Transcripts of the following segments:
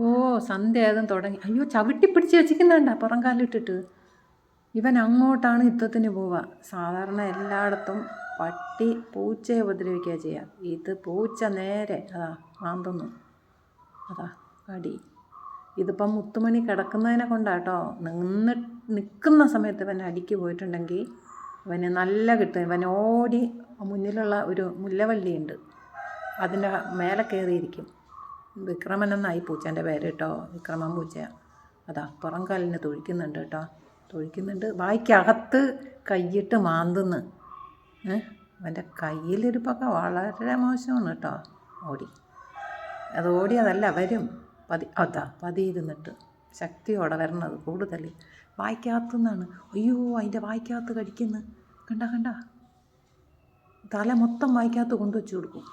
ഓ, സന്ധ്യ ആയതും തുടങ്ങി. അയ്യോ, ചവിട്ടി പിടിച്ച് വെച്ചിരിക്കുന്നുണ്ട പുറം കാലിട്ടിട്ട്. ഇവൻ അങ്ങോട്ടാണ് യുദ്ധത്തിന് പോവുക. സാധാരണ എല്ലായിടത്തും പട്ടി പൂച്ചയെ ഉപദ്രവിക്കുക ചെയ്യുക. ഇത് പൂച്ച നേരെ അതാ മാന്തുന്നു. അതാ കടി. ഇതിപ്പം മുത്തുമണി കിടക്കുന്നതിനെ കൊണ്ടാട്ടോ. നിൽക്കുന്ന സമയത്ത് ഇവൻ അടിക്ക് പോയിട്ടുണ്ടെങ്കിൽ ഇവന് നല്ല കിട്ടും. ഇവൻ ഓടി മുന്നിലുള്ള ഒരു മുല്ലവള്ളിയുണ്ട്, അതിൻ്റെ മേലെ കയറിയിരിക്കും. വിക്രമൻ എന്നായി പൂച്ചേൻ്റെ പേര് കേട്ടോ. വിക്രമൻ പൂച്ച. അതാ പുറം കാലിന് തൊഴിക്കുന്നുണ്ട് കേട്ടോ. തൊഴിക്കുന്നുണ്ട്. വായ്ക്കകത്ത് കൈയിട്ട് മാന്തുന്നു. അവൻ്റെ കയ്യിലിരിപ്പൊക്കെ വളരെ മോശമാണ് കേട്ടോ. അത് ഓടിയതല്ല, വരും. പതിയിരുന്നിട്ട് ശക്തിയോടെ വരണത് കൂടുതൽ. വായ്ക്കകത്തു നിന്നാണ്. അയ്യോ, അതിൻ്റെ വായ്ക്കകത്ത് കടിക്കുന്നു. കണ്ട തല മൊത്തം വായ്ക്കകത്ത് കൊണ്ടുവച്ച് കൊടുക്കും.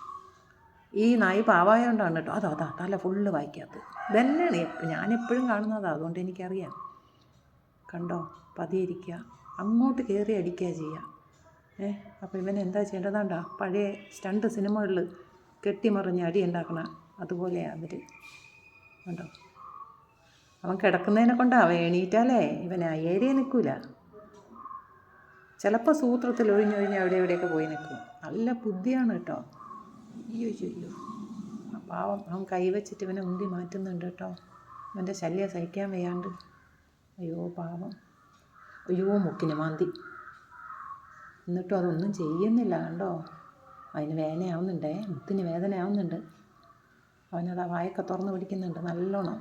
ഈ നായി പാവായ കൊണ്ടാണ് കേട്ടോ. അതാ തല ഫുള്ള് വായ്ക്കകത്ത്. ഇതന്നെയാണ് ഞാനെപ്പോഴും കാണുന്നതാണ്, അതുകൊണ്ട് എനിക്കറിയാം. കണ്ടോ, പതിയിരിക്കുക, അങ്ങോട്ട് കയറി അടിക്കുക ചെയ്യുക. അപ്പോൾ ഇവൻ എന്താ ചെയ്യേണ്ടതാണ്ടാ, പഴയ സ്റ്റണ്ട് സിനിമകളിൽ കെട്ടിമറിഞ്ഞ് അടി ഉണ്ടാക്കണ അതുപോലെയാണ് അവർ. കണ്ടോ, അവൻ കിടക്കുന്നതിനെ കൊണ്ടാണ്. അവൻ എണീറ്റാലേ ഇവൻ ആ ഏരിയ നിൽക്കില്ല. ചിലപ്പോൾ സൂത്രത്തിൽ ഒഴിഞ്ഞൊഴിഞ്ഞ് എവിടെയൊക്കെ പോയി നിൽക്കും. നല്ല ബുദ്ധിയാണ് കേട്ടോ. അയ്യോ, പാവം. അവൻ കൈവച്ചിട്ട് ഇവനെ ഉന്തി മാറ്റുന്നുണ്ട് കേട്ടോ. അവൻ്റെ ശല്യം സഹിക്കാൻ വയ്യാണ്ട്. അയ്യോ പാവം. അയ്യോ, മുക്കിന് മാന്തി. എന്നിട്ടും അതൊന്നും ചെയ്യുന്നില്ല. കണ്ടോ, അതിന് വേദനയാവുന്നുണ്ടേ. മുത്തിന് വേദനയാവുന്നുണ്ട്. അവനത് ആ വായൊക്കെ തുറന്ന് പിടിക്കുന്നുണ്ട് നല്ലോണം.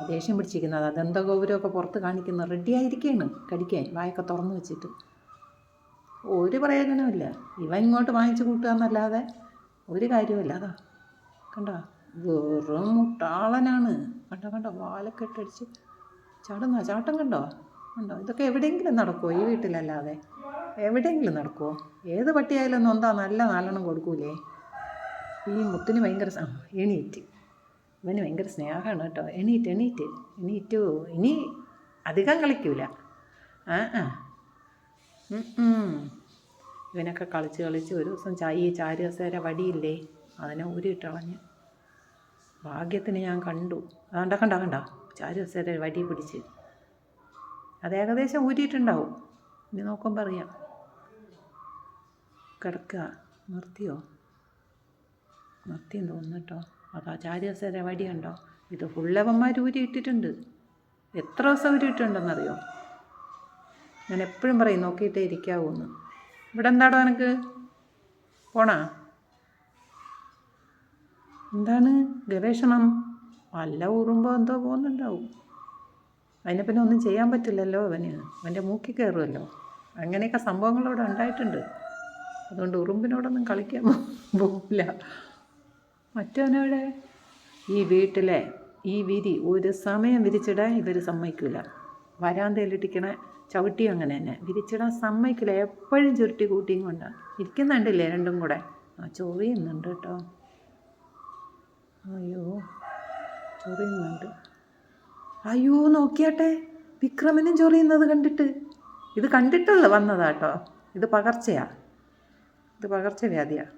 ദേഷ്യം പിടിച്ചിരിക്കുന്നത്. അതെന്താ ഗൗരവമൊക്കെ പുറത്ത് കാണിക്കുന്നു. റെഡിയായിരിക്കുകയാണ് കടിക്കാൻ, വായൊക്കെ തുറന്ന് വെച്ചിട്ട്. ഒരു പ്രയോജനമില്ല. ഇവൻ ഇങ്ങോട്ട് വാങ്ങിച്ച് കൂട്ടുക എന്നല്ലാതെ ഒരു കാര്യമില്ല. അതാ കണ്ടോ, വെറും മുട്ടാളനാണ്. കണ്ടോ, വാലൊക്കെ ഇട്ടടിച്ച് ചാട്ടം കണ്ടോ. ഇതൊക്കെ എവിടെയെങ്കിലും നടക്കുമോ? ഈ വീട്ടിലല്ലാതെ എവിടെയെങ്കിലും നടക്കുമോ? ഏത് പട്ടിയായാലും നൊന്താ നല്ല നാലെണ്ണം കൊടുക്കൂലേ. ഈ മുത്തിന് ഭയങ്കര എണീറ്റ്. ഇവന് ഭയങ്കര സ്നേഹമാണ് കേട്ടോ. എണീറ്റു. ഇനി അധികം കളിക്കൂല. ഇവനൊക്കെ കളിച്ച് ഒരു ദിവസം ഈ ചാരുകസേര വടിയില്ലേ, അതിനെ ഊരിയിട്ടളഞ്ഞ്. ഭാഗ്യത്തിന് ഞാൻ കണ്ടു. കണ്ട ചാരുകസേര വടി പിടിച്ച്. അത് ഏകദേശം ഊരിയിട്ടുണ്ടാവും. ഇനി നോക്കുമ്പോൾ അറിയാം. കിടക്കുക. നിർത്തിയെന്ന് തോന്നുന്നു കേട്ടോ. അതാ ചാരുകസേര വടി കണ്ടോ. ഇത് ഫുള്ളവന്മാർ ഊരിയിട്ടിട്ടുണ്ട്. എത്ര ദിവസം ഊരിയിട്ടുണ്ടെന്നറിയോ? ഞാൻ എപ്പോഴും പറയും നോക്കിയിട്ടേ ഇരിക്കാവൂന്ന്. ഇവിടെ എന്താടോ എനിക്ക് പോണാ? എന്താണ് ഗവേഷണം? വല്ല ഊറുമ്പോൾ എന്തോ പോകുന്നുണ്ടാവും. അതിനെ പിന്നെ ഒന്നും ചെയ്യാൻ പറ്റില്ലല്ലോ. അവൻ്റെ മൂക്കിൽ കയറുമല്ലോ. അങ്ങനെയൊക്കെ സംഭവങ്ങളോടെ ഉണ്ടായിട്ടുണ്ട്. അതുകൊണ്ട് ഉറുമ്പിനോടൊന്നും കളിക്കാൻ പോകില്ല. മറ്റവനവിടെ ഈ വീട്ടിലെ ഈ വിരി ഒരു സമയം വിരിച്ചിടാൻ ഇവർ സമ്മതിക്കില്ല. വരാന്തയിലിട്ടിക്കണ ചവിട്ടിയും അങ്ങനെ തന്നെ വിരിച്ചിടാൻ സമ്മതിക്കില്ല. എപ്പോഴും ചുരുട്ടി കൂട്ടിയും കൊണ്ടാണ് ഇരിക്കുന്നുണ്ടില്ലേ രണ്ടും കൂടെ. ചൊറിയുന്നുണ്ട് കേട്ടോ. അയ്യോ, ചൊറിയുന്നുണ്ട്. അയ്യോ, നോക്കിയാട്ടെ, വിക്രമനും ചൊറിയുന്നത് കണ്ടിട്ട്. ഇത് കണ്ടിട്ടുള്ള വന്നതാട്ടോ. ഇത് പകർച്ചവ്യാധിയാണ്.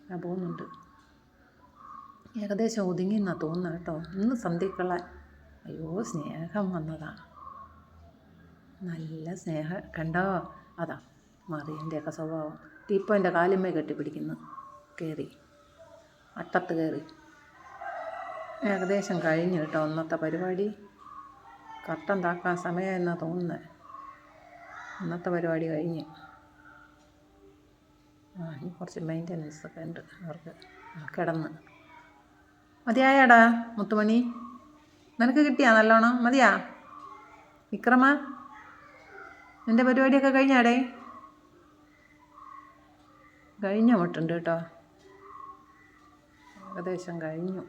ഞാൻ പോകുന്നുണ്ട്. ഏകദേശം ഒതുങ്ങിയെന്നാണ് തോന്നുന്നത് കേട്ടോ. ഇന്ന് സന്ധ്യക്കുള്ള അയ്യോ സ്നേഹം വന്നതാണ്. നല്ല സ്നേഹം കണ്ടോ. അതാ മറിയൻ്റെയൊക്കെ സ്വഭാവം. ടീപ്പോൻ്റെ കാലുമ്മേ കെട്ടിപ്പിടിക്കുന്നു. അട്ടത്ത് കയറി. ഏകദേശം കഴിഞ്ഞു കേട്ടോ ഇന്നത്തെ പരിപാടി. കർട്ടൻ താക്കാൻ സമയമെന്നാണ് തോന്നുന്നത്. ഇന്നത്തെ പരിപാടി കഴിഞ്ഞ്. ഇനി കുറച്ച് മെയിൻ്റനൻസ് ഒക്കെ ഉണ്ട് അവർക്ക്. കിടന്ന് മതിയായാടാ മുത്തുമണി? നിനക്ക് കിട്ടിയാ നല്ലോണം? മതിയാ വിക്രമ? നിൻ്റെ പരിപാടിയൊക്കെ കഴിഞ്ഞാടേ? കഴിഞ്ഞ മട്ടുണ്ട് കേട്ടോ. ഏകദേശം കഴിഞ്ഞു.